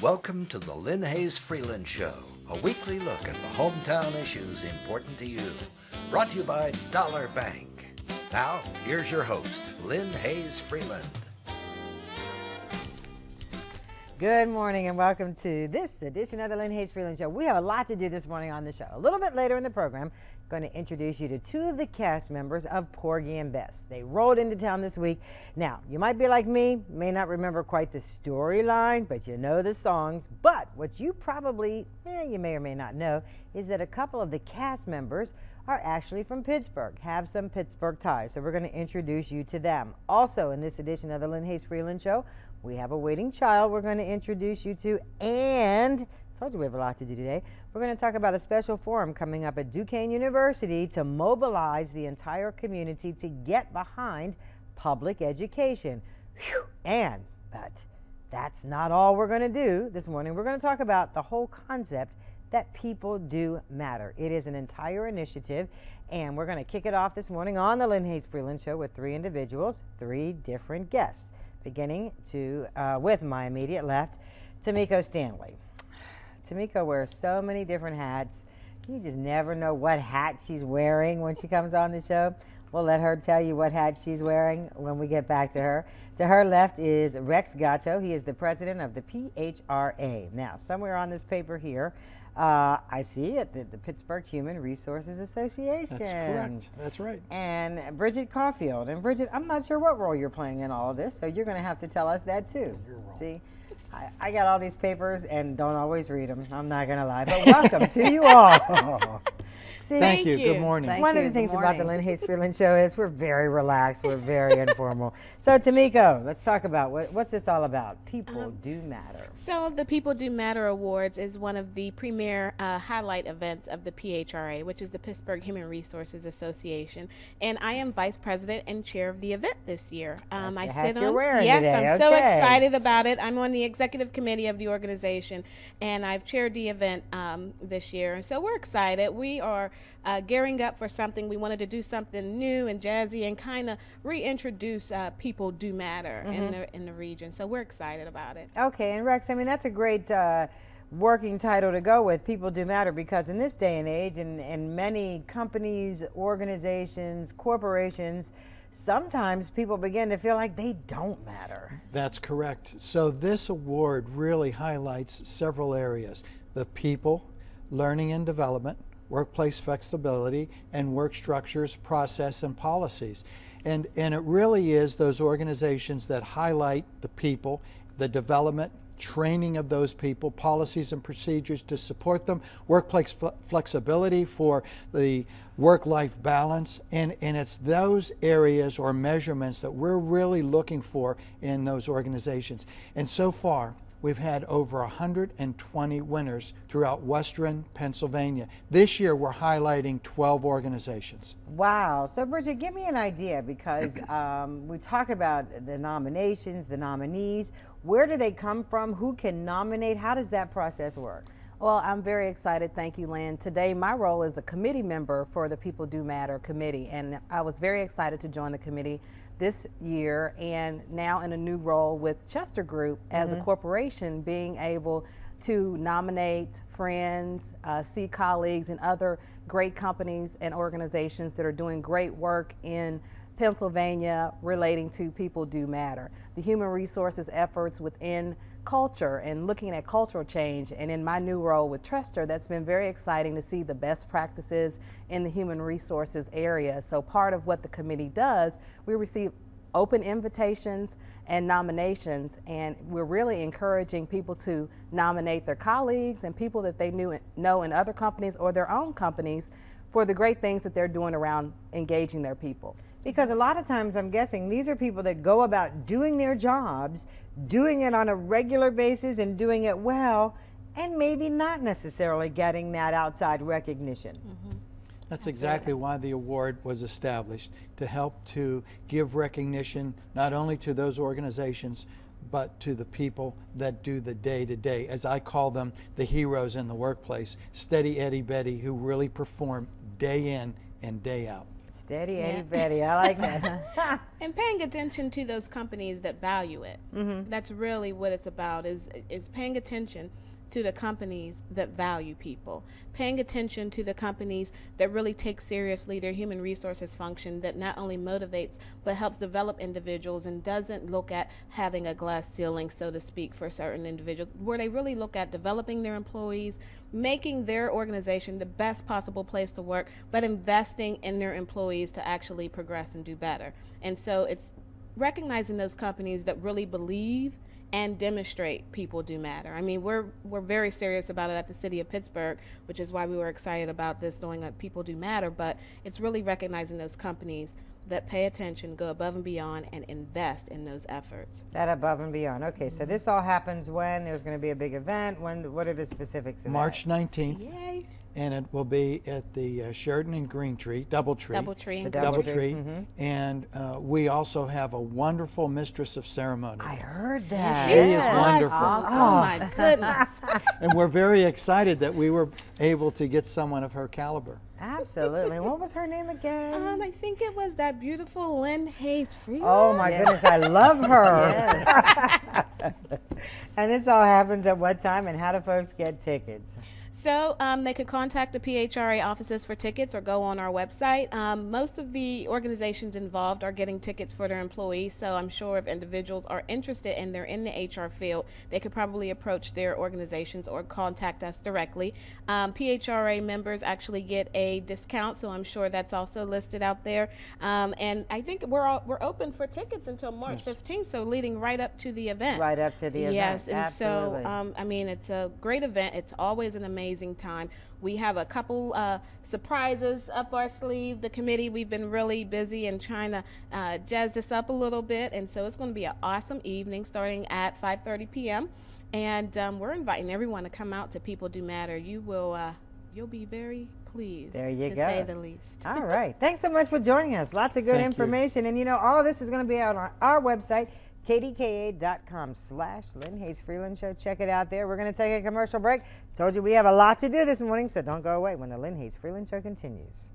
Welcome to the Lynn Hayes Freeland Show, a weekly look at the hometown issues important to you. Brought to you by Dollar Bank. Now, here's your host, Lynn Hayes Freeland. Good morning and welcome to this edition of the Lynn Hayes Freeland Show. We have a lot to do this morning on the show. A little bit later in the program, I'm going to introduce you to two of the cast members of Porgy and Bess. They rolled into town this week. Now, you might be like me, may not remember quite the storyline, but you know the songs. But what you probably, you may or may not know, is that a couple of the cast members are actually from Pittsburgh, have some Pittsburgh ties. So we're going to introduce you to them. Also, in this edition of the Lynn Hayes Freeland Show, we have a waiting child we're going to introduce you to, and I told you we have a lot to do today. We're going to talk about a special forum coming up at Duquesne University to mobilize the entire community to get behind public education. But that's not all we're going to do this morning. We're going to talk about the whole concept that people do matter. It is an entire initiative, and we're going to kick it off this morning on the Lynn Hayes Freeland Show with three individuals, three different guests. Beginning with my immediate left, Tamiko Stanley. Tamiko wears so many different hats. You just never know what hat she's wearing when she comes on the show. We'll let her tell you what hat she's wearing when we get back to her. To her left is Rex Gatto. He is the president of the PHRA. Now, somewhere on this paper here, I see it, the Pittsburgh Human Resources Association. That's correct. That's right. And Bridgette Caufield. And Bridgette, I'm not sure what role you're playing in all of this, so you're going to have to tell us that too. Your role. See, I got all these papers and don't always read them. I'm not going to lie, but welcome to you all. See, Thank you. Good morning. One of the things about the Lynn Hayes Freeland Show is we're very relaxed. We're very informal. So, Tamiko, let's talk about what's this all about? People do matter. So the People Do Matter Awards is one of the premier highlight events of the PHRA, which is the Pittsburgh Human Resources Association. And I am vice president and chair of the event this year. I sit on. You're wearing yes, today. I'm so excited about it. I'm on the executive committee of the organization, and I've chaired the event this year. And so we're excited. We are gearing up for something. We wanted to do something new and jazzy and kind of reintroduce People Do Matter in the region. So we're excited about it. Okay, and Rex, I mean, that's a great working title to go with, People Do Matter, because in this day and age, and many companies, organizations, corporations, sometimes people begin to feel like they don't matter. That's correct. So this award really highlights several areas: the people, learning and development, workplace flexibility, and work structures, process, and policies. And it really is those organizations that highlight the people, the development, training of those people, policies and procedures to support them, workplace flexibility for the work-life balance, and it's those areas or measurements that we're really looking for in those organizations. And so far, we've had over 120 winners throughout Western Pennsylvania. This year, we're highlighting 12 organizations. Wow. So, Bridgette, give me an idea, because we talk about the nominations, the nominees. Where do they come from? Who can nominate? How does that process work? Well, I'm very excited. Thank you, Lynn. Today, my role is a committee member for the People Do Matter committee, and I was very excited to join the committee this year, and now in a new role with Chester Group as a corporation, being able to nominate friends, see colleagues, and other great companies and organizations that are doing great work in Pennsylvania relating to People Do Matter. The human resources efforts within culture and looking at cultural change, and in my new role with Chester, that's been very exciting to see the best practices in the human resources area. So part of what the committee does, we receive open invitations and nominations, and we're really encouraging people to nominate their colleagues and people that they know in other companies or their own companies for the great things that they're doing around engaging their people. Because a lot of times, I'm guessing, these are people that go about doing their jobs, doing it on a regular basis and doing it well, and maybe not necessarily getting that outside recognition. That's exactly why the award was established, to help to give recognition not only to those organizations, but to the people that do the day-to-day, as I call them, the heroes in the workplace, steady Eddie Betty, who really perform day in and day out. Steady Yeah. Eddie Betty. I like that. And paying attention to those companies that value it. Mm-hmm. That's really what it's about, is paying attention to the companies that value people, paying attention to the companies that really take seriously their human resources function, that not only motivates but helps develop individuals and doesn't look at having a glass ceiling, so to speak, for certain individuals, where they really look at developing their employees, making their organization the best possible place to work, but investing in their employees to actually progress and do better. And so it's recognizing those companies that really believe and demonstrate people do matter. I mean, we're very serious about it at the city of Pittsburgh, which is why we were excited about this, doing a people do matter, but it's really recognizing those companies that pay attention, go above and beyond, and invest in those efforts. That above and beyond. Okay, so this all happens when there's going to be a big event. When? What are the specifics of March that? 19th, Yay. and it will be at the Sheridan and DoubleTree. DoubleTree. The DoubleTree. Mm-hmm. And we also have a wonderful mistress of ceremony. I heard that. She is wonderful. Oh my goodness. And we're very excited that we were able to get someone of her caliber. Absolutely. What was her name again? I think it was that beautiful Lynn Freeland. Oh my goodness, I love her. And this all happens at what time, and how do folks get tickets? So they could contact the PHRA offices for tickets or go on our website. Most of the organizations involved are getting tickets for their employees, so I'm sure if individuals are interested and they're in the HR field, they could probably approach their organizations or contact us directly. PHRA members actually get a discount, so I'm sure that's also listed out there. And I think we're open for tickets until March 15th, so leading right up to the event. Right up to the event. Yes, and Absolutely. so I mean, it's a great event. It's always an amazing time. We have a couple surprises up our sleeve. The committee, we've been really busy and trying to jazz this up a little bit, and so it's going to be an awesome evening starting at 5:30 p.m. And we're inviting everyone to come out to People Do Matter. You will, you'll be very pleased. There you to go. say the least. All right. Thanks so much for joining us. Lots of good Thank you. information. And you know, all of this is going to be out on our website, kdka.com/Lynn Hayes Freeland Show. Check it out there. We're going to take a commercial break. Told you we have a lot to do this morning, so don't go away when the Lynn Hayes Freeland Show continues.